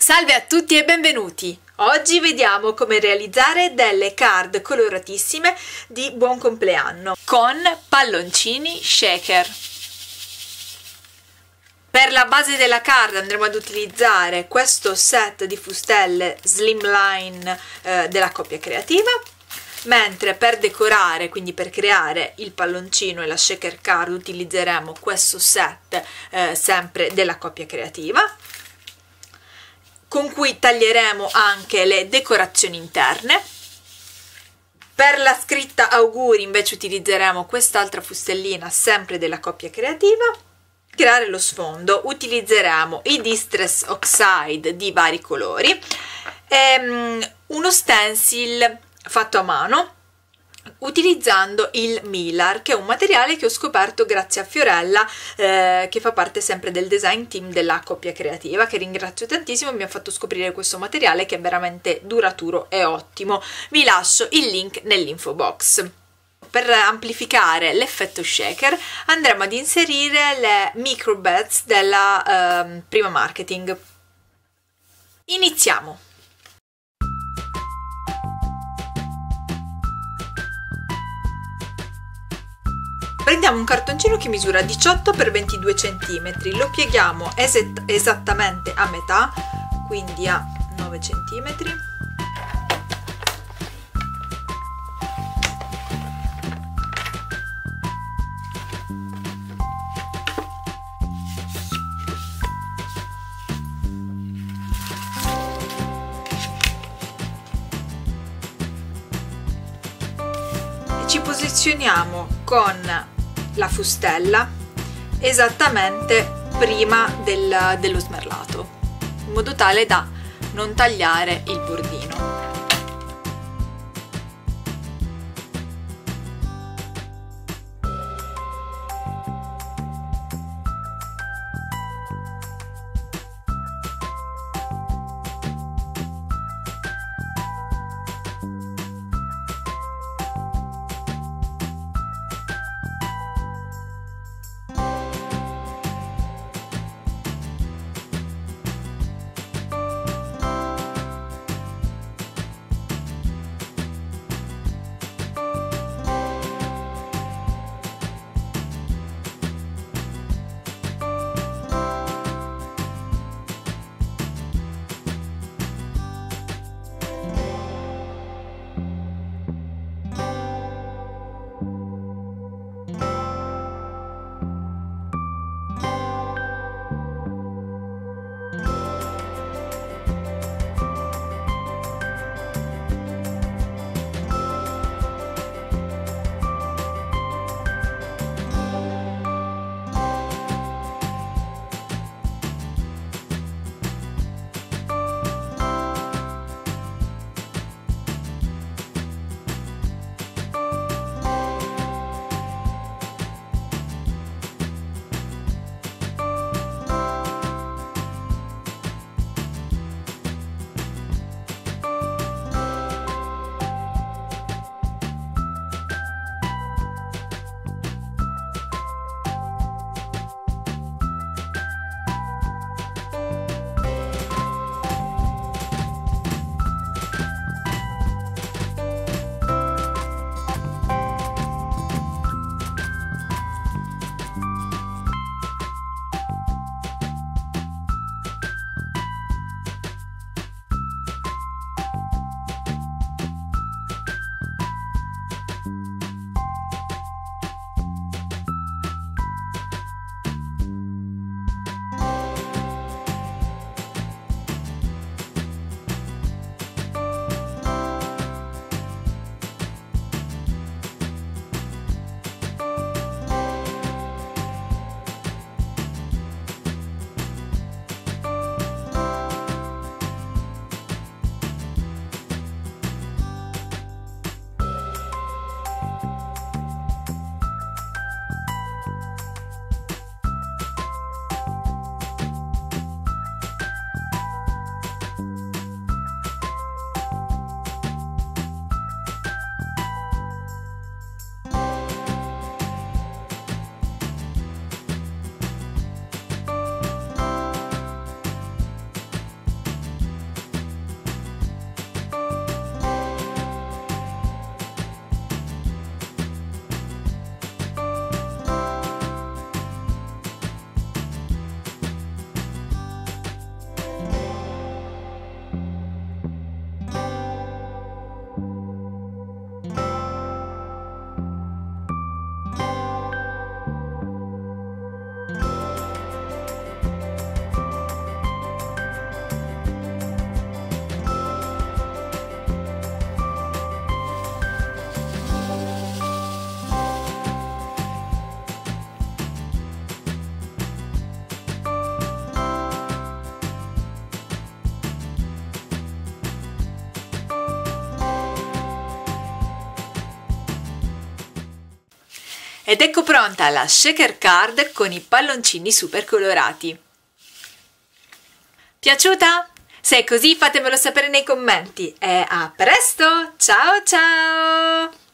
Salve a tutti e benvenuti! Oggi vediamo come realizzare delle card coloratissime di buon compleanno con palloncini shaker. Per la base della card andremo ad utilizzare questo set di fustelle Slimline della Coppia Creativa, mentre per decorare, quindi per creare il palloncino e la shaker card, utilizzeremo questo set sempre della Coppia Creativa, con cui taglieremo anche le decorazioni interne. Per la scritta auguri invece utilizzeremo quest'altra fustellina sempre della Coppia Creativa. Per creare lo sfondo utilizzeremo i Distress Oxide di vari colori e uno stencil fatto a mano utilizzando il Mylar, che è un materiale che ho scoperto grazie a Fiorella, che fa parte sempre del design team della Coppia Creativa, che ringrazio tantissimo, mi ha fatto scoprire questo materiale che è veramente duraturo e ottimo. Vi lascio il link nell'info box. Per amplificare l'effetto shaker andremo ad inserire le micro beads della Prima Marketing. Iniziamo! Prendiamo un cartoncino che misura 18 x 22 cm, lo pieghiamo esattamente a metà, quindi a 9 cm. E ci posizioniamo con la fustella esattamente prima dello smerlato, in modo tale da non tagliare il bordino. Ed ecco pronta la shaker card con i palloncini super colorati. Piaciuta? Se è così fatemelo sapere nei commenti e a presto! Ciao ciao!